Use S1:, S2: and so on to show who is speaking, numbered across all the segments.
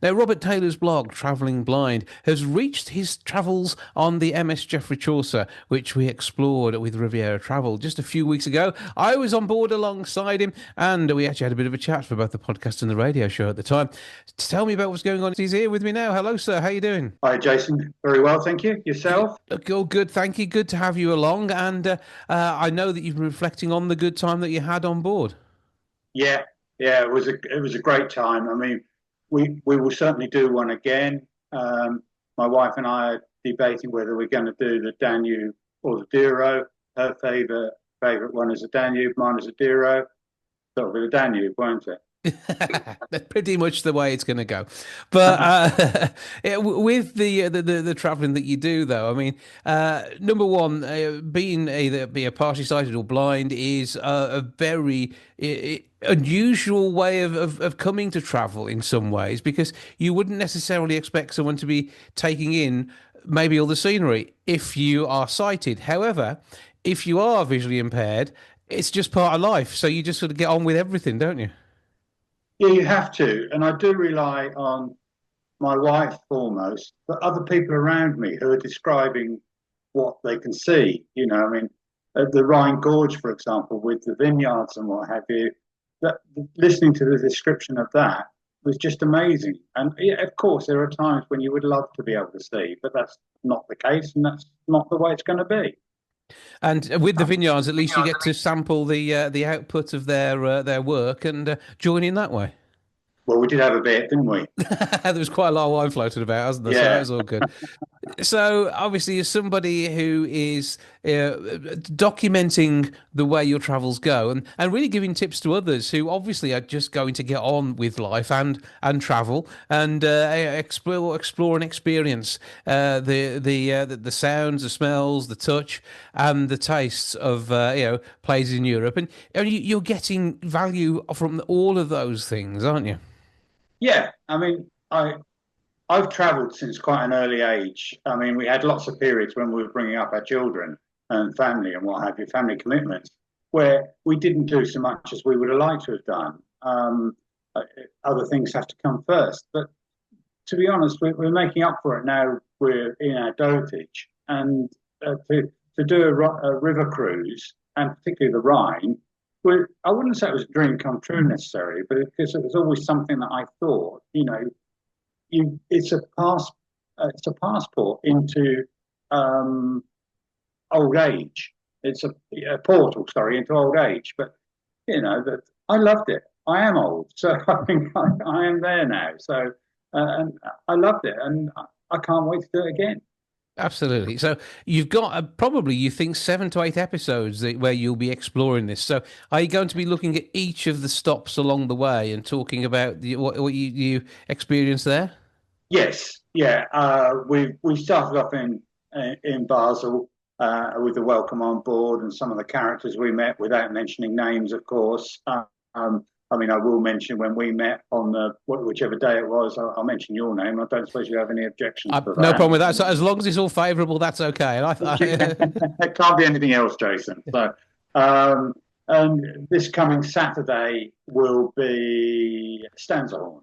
S1: Now, Robert Taylor's blog, Travelling Blind, has reached his travels on the MS Geoffrey Chaucer, which we explored with Riviera Travel just a few weeks ago. I was on board alongside him, and we actually had a bit of a chat for both the podcast and the radio show at the time. Tell me about what's going on. He's here with me now. Hello, sir. How you doing?
S2: Hi, Jason. Very well, thank you. Yourself?
S1: Oh, good. Thank you. Good to have you along. And I know that you've been reflecting on the good time that you had on board.
S2: Yeah, yeah. It was a great time. I mean, we will certainly do one again. My wife and I are debating whether we're going to do the Danube or the Douro. Her favorite one is the Danube. Mine is the Douro. So it'll be the Danube, won't it?
S1: That's pretty much the way it's going to go. But with the traveling that you do, though, I mean, number one, being either be a partially sighted or blind is a very unusual way of coming to travel in some ways, because you wouldn't necessarily expect someone to be taking in maybe all the scenery if you are sighted. However, if you are visually impaired, it's just part of life. So you just sort of get on with everything, don't you?
S2: Yeah, you have to. And I do rely on my wife foremost, but other people around me who are describing what they can see. I mean, the Rhine Gorge, for example, with the vineyards and what have you, that listening to the description of that was just amazing. And yeah, of course, there are times when you would love to be able to see, but that's not the case, and that's not the way it's going to be.
S1: And with the vineyards, at least you get to sample the output of their work and join in that way.
S2: Well, we did have a bit, didn't we?
S1: There was quite a lot of wine floated about, hasn't there? So that
S2: Yeah.
S1: was all good. So obviously, as somebody who is documenting the way your travels go, and really giving tips to others who obviously are just going to get on with life and travel and explore and experience the sounds, the smells, the touch, and the tastes of places in Europe, and you're getting value from all of those things, aren't you?
S2: Yeah. I mean, I've travelled since quite an early age. I mean, we had lots of periods when we were bringing up our children and family and what have you, family commitments, where we didn't do so much as we would have liked to have done. Uh, Other things have to come first. But to be honest, we're making up for it now. We're in our dotage, and to do a river cruise, and particularly the Rhine, I wouldn't say it was a dream come true necessarily, but because it was always something that I thought, it's a passport into um, old age. It's a portal, sorry, into old age. But that I loved it. I am old, so I think I am there now. So and I loved it, and I can't wait to do it again.
S1: Absolutely. So you've got probably, you think, 7 to 8 episodes where you'll be exploring this. So are you going to be looking at each of the stops along the way and talking about what you experienced there?
S2: Yes, yeah. We started off in Basel with the welcome on board and some of the characters we met, without mentioning names, of course. I mean, I will mention when we met on whichever day it was. I'll mention your name. I don't suppose you have any objections to
S1: No
S2: that.
S1: problem with that. So as long as it's all favourable, that's okay. And
S2: It can't be anything else, Jason. So, um, and this coming Saturday will be Stanzerhorn.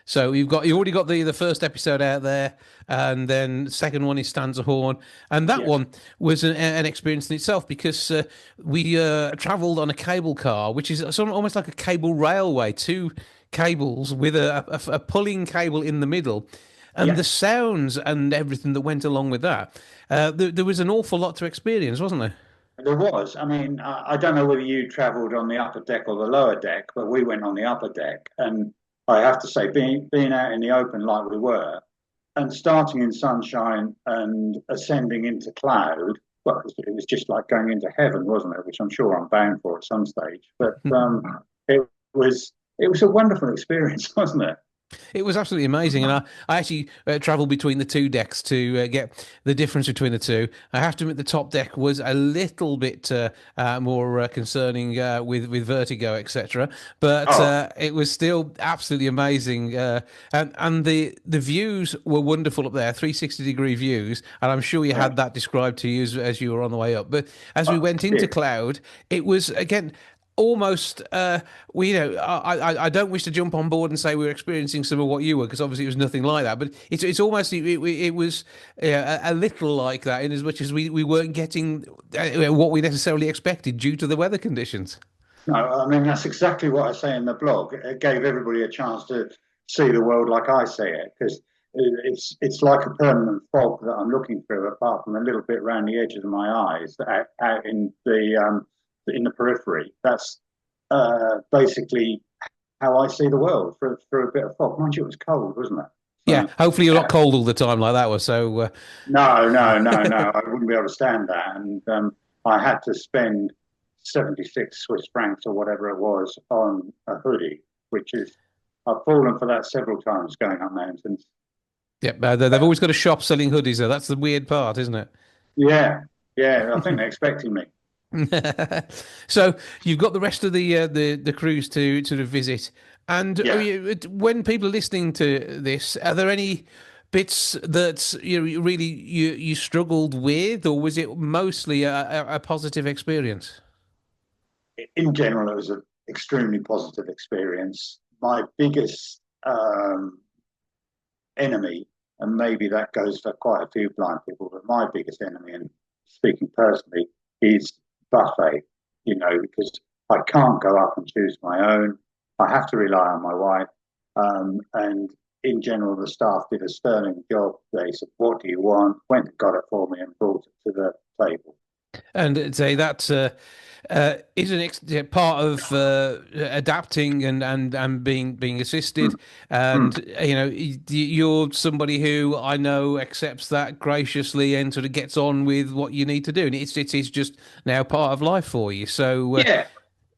S1: So you already got the first episode out there, and then the second one is Stanza Horn, and that
S2: Yes.
S1: one was an experience in itself, because we travelled on a cable car, which is almost like a cable railway, two cables with a pulling cable in the middle, and
S2: Yeah.
S1: the sounds and everything that went along with that. There was an awful lot to experience, wasn't there?
S2: There was. I mean, I don't know whether you travelled on the upper deck or the lower deck, but we went on the upper deck, and I have to say, being out in the open like we were, and starting in sunshine and ascending into cloud, well, it was just like going into heaven, wasn't it? Which I'm sure I'm bound for at some stage. But it it was a wonderful experience, wasn't it?
S1: It was absolutely amazing, and I actually travelled between the two decks to get the difference between the two. I have to admit, the top deck was a little bit more concerning with vertigo, etc. But
S2: Oh,
S1: it was still absolutely amazing, and the views were wonderful up there, 360-degree views, and I'm sure you
S2: yeah.
S1: had that described to you as you were on the way up. But as we
S2: Oh,
S1: went into
S2: yeah.
S1: cloud, it was again. almost I don't wish to jump on board and say we were experiencing some of what you were, because obviously it was nothing like that, but it's almost it was a little like that, in as much as we weren't getting what we necessarily expected due to the weather conditions.
S2: No, I mean that's exactly what I say in the blog. It gave everybody a chance to see the world like I see it, because it's like a permanent fog that I'm looking through, apart from a little bit around the edges of my eyes, out in the periphery. That's basically how I see the world through a bit of fog. Mind you, it was cold, wasn't it?
S1: Yeah,
S2: So
S1: hopefully you're not cold all the time like that was. So
S2: no, no, no, no. I wouldn't be able to stand that. And I had to spend 76 Swiss francs or whatever it was on a hoodie, which is, I've fallen for that several times going up mountains.
S1: yeah, they've always got a shop selling hoodies there. That's the weird part, isn't it?
S2: Yeah, yeah. I think they're expecting me.
S1: So you've got the rest of the cruise to visit, and I
S2: Yeah.
S1: mean, when people are listening to this, are there any bits that you really you struggled with, or was it mostly a positive experience?
S2: In general, it was an extremely positive experience. My biggest enemy, and maybe that goes for quite a few blind people, but my biggest enemy, and speaking personally, is buffet, because I can't go up and choose my own. I have to rely on my wife. And in general, the staff did a sterling job. They said, "What do you want?" Went and got it for me and brought it to the table.
S1: And say that is yeah, part of adapting and being assisted.
S2: Mm.
S1: And you're somebody who I know accepts that graciously and sort of gets on with what you need to do. And it's just now part of life for you. So
S2: Yeah, yeah,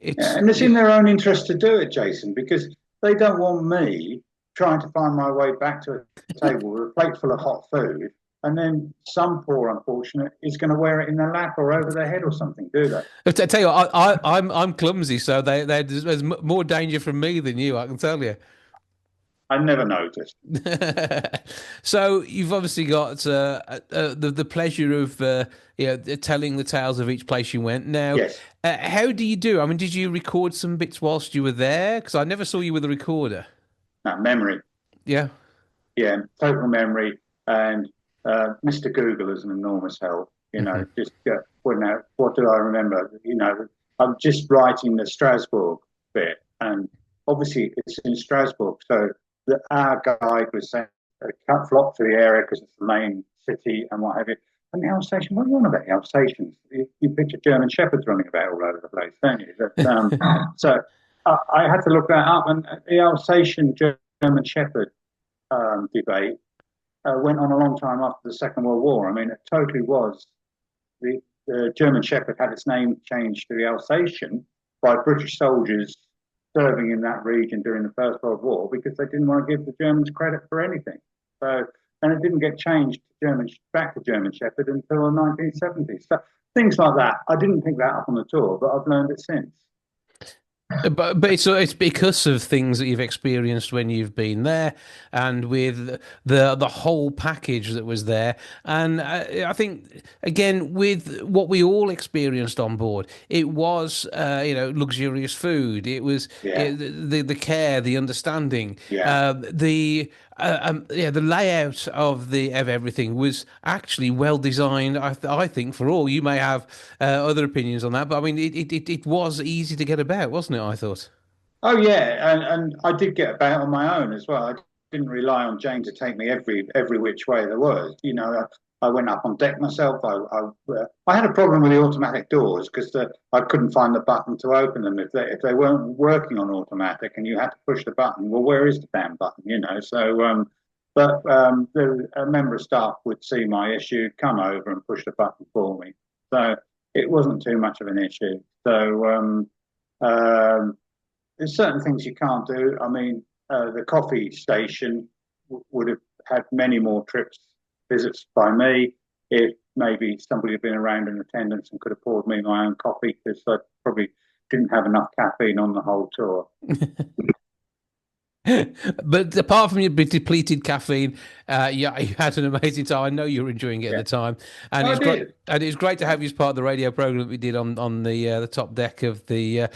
S1: it's
S2: and it's in their own interest to do it, Jason, because they don't want me trying to find my way back to a table with a plate full of hot food, and then some poor unfortunate is going to wear it in their lap or over their head or something, do they?
S1: I tell you, I'm clumsy, so there's more danger from me than you. I can tell you.
S2: I never noticed.
S1: So you've obviously got the pleasure of telling the tales of each place you went. Now,
S2: Yes,
S1: how do you do? I mean, did you record some bits whilst you were there? Because I never saw you with a recorder.
S2: no, memory.
S1: Yeah.
S2: Yeah, total memory. And Mr. Google is an enormous help.
S1: Hmm.
S2: Just what do I remember? I'm just writing the Strasbourg bit, and obviously it's in Strasbourg, so our guide was saying cut flock to the area because it's the main city and what have you. And the Alsatian, what are you on about the Alsatians? You picture German shepherds running about all over the place, don't you? So I had to look that up, and the Alsatian German shepherd debate went on a long time after the Second World War. I mean, it totally was. The German Shepherd had its name changed to the Alsatian by British soldiers serving in that region during the First World War because they didn't want to give the Germans credit for anything. So, and it didn't get changed to back to German Shepherd until the 1970s. So things like that. I didn't pick that up on the tour, but I've learned it since.
S1: But it's because of things that you've experienced when you've been there, and with the whole package that was there. And I think again with what we all experienced on board, it was luxurious food. It was
S2: Yeah,
S1: the care, the understanding,
S2: yeah.
S1: the layout of everything was actually well designed. I think for all you may have other opinions on that, but I mean it was easy to get about, wasn't it? I thought.
S2: Oh yeah, and I did get about on my own as well. I didn't rely on Jane to take me every which way there was. I went up on deck myself. I had a problem with the automatic doors because I couldn't find the button to open them if they weren't working on automatic and you had to push the button. Well, where is the damn button? So a member of staff would see my issue, come over and push the button for me. So it wasn't too much of an issue. So there's certain things you can't do. I mean, the coffee station would have had many more trips, visits by me if maybe somebody had been around in attendance and could have poured me my own coffee because I probably didn't have enough caffeine on the whole tour.
S1: But apart from your depleted caffeine, yeah, you had an amazing time. I know you were enjoying it at
S2: Yeah,
S1: the time, and
S2: I
S1: it's great.
S2: did.
S1: And it's great to have you as part of the radio program that we did on the top deck of the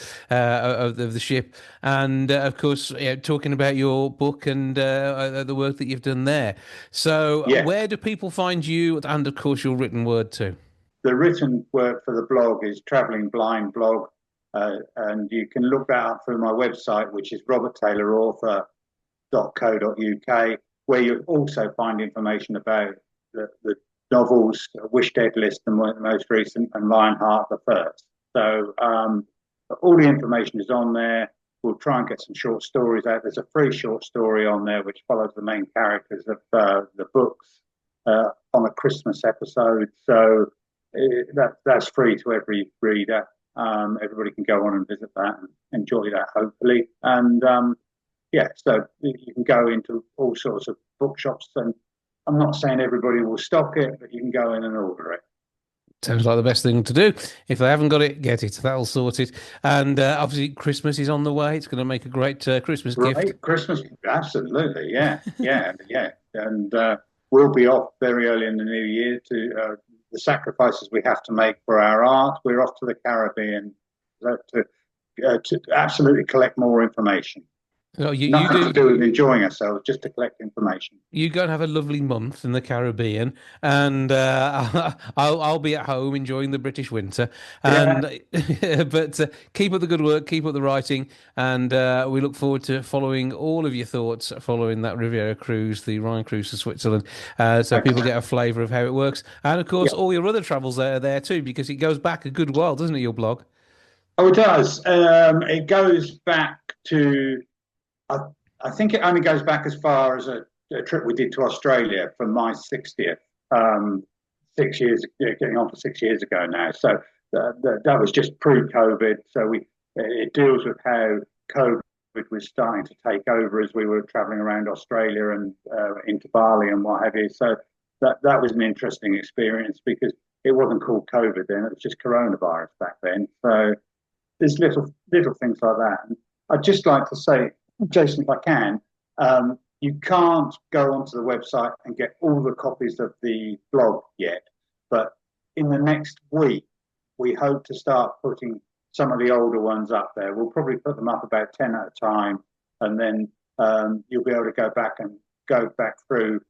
S1: ship, and of course, talking about your book and the work that you've done there. So,
S2: Yeah,
S1: where do people find you, and of course, your written word too?
S2: the written work for the blog is Traveling Blind Blog, and you can look that up through my website, which is roberttaylorauthor.co.uk, where you'll also find information about the novels, Wish Dead List, the most recent, and Lionheart the First. So all the information is on there. We'll try and get some short stories out. There's a free short story on there which follows the main characters of the books on a Christmas episode. So that's free to every reader. Everybody can go on and visit that and enjoy that, hopefully. And yeah, so you can go into all sorts of bookshops, and I'm not saying everybody will stock it, but you can go in and order it.
S1: Sounds like the best thing to do. If they haven't got it, get it. That'll sort it. And obviously, Christmas is on the way. It's going to make a great Christmas gift.
S2: Right, Christmas, absolutely, yeah, yeah. And we'll be off very early in the new year to the sacrifices we have to make for our art. We're off to the Caribbean to absolutely collect more information.
S1: Oh, you
S2: Nothing to
S1: do.
S2: do with enjoying ourselves, just to collect information.
S1: You go and have a lovely month in the Caribbean, and I'll be at home enjoying the British winter.
S2: Yeah,
S1: And but keep up the good work, keep up the writing, and we look forward to following all of your thoughts following that Riviera cruise, the Rhine cruise to Switzerland, so people
S2: okay.
S1: get a flavour of how it works, and of course
S2: Yeah.
S1: all your other travels are there too, because it goes back a good while, doesn't it? Your blog.
S2: Oh, it does. It goes back to, I, I think it only goes back as far as a trip we did to Australia for my 60th, 6 years, yeah, getting on for 6 years ago now. So that was just pre-COVID. So it deals with how COVID was starting to take over as we were traveling around Australia and into Bali and what have you. So that was an interesting experience because it wasn't called COVID then; it was just coronavirus back then. So there's little things like that. And I'd just like to say, Jason, if I can, you can't go onto the website and get all the copies of the blog yet, but in the next week, we hope to start putting some of the older ones up there. We'll probably put them up about 10 at a time, and then you'll be able to go back through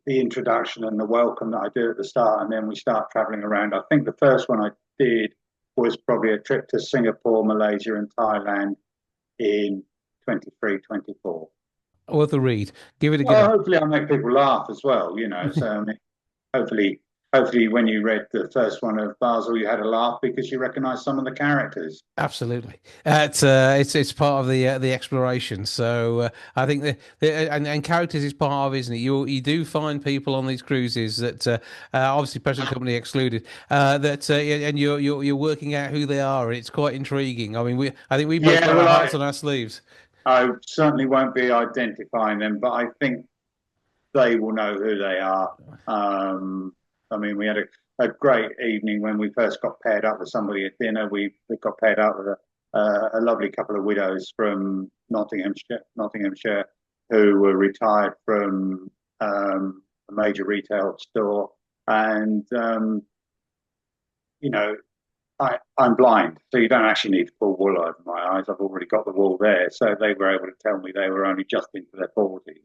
S2: the introduction and the welcome that I do at the start, and then we start traveling around. I think the first one I did was probably a trip to Singapore, Malaysia, and Thailand in 23, 24.
S1: Worth a read. Give it a
S2: Well,
S1: go.
S2: hopefully I'll make people laugh as well, you know. So I mean, hopefully, hopefully when you read the first one of Basel, you had a laugh because you recognised some of the characters.
S1: Absolutely, it's part of the exploration. So I think and characters is part of, isn't it? You do find people on these cruises that obviously present company excluded that and you're working out who they are, and it's quite intriguing. I mean, I think we both
S2: Yeah,
S1: got our
S2: well,
S1: hearts on our sleeves.
S2: I certainly won't be identifying them, but I think they will know who they are. I mean, we had a great evening when we first got paired up with somebody at dinner. We got paired up with a lovely couple of widows from Nottinghamshire, who were retired from a major retail store, and you know, I'm blind, so you don't actually need to pull wool over my eyes. I've already got the wool there, so they were able to tell me they were only just into their 40s.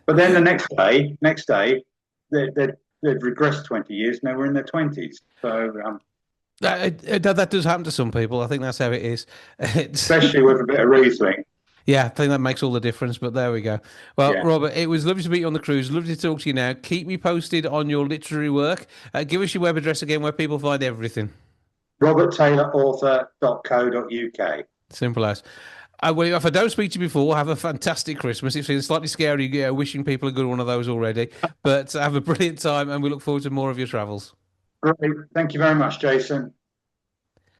S2: But then the next day, they'd regressed 20 years and they were in their 20s. So,
S1: That does happen to some people. I think that's how it is. It's
S2: especially with a bit of Riesling.
S1: Yeah, I think that makes all the difference. But there we go. Well,
S2: Yeah.
S1: Robert, it was lovely to meet you on the cruise. Lovely to talk to you now. Keep me posted on your literary work. Give us your web address again where people find everything.
S2: roberttaylorauthor.co.uk.
S1: Simple as. Well, if I don't speak to you before, have a fantastic Christmas. It's been slightly scary, wishing people a good one of those already. But have a brilliant time, and we look forward to more of your travels.
S2: Great. Thank you very much, Jason.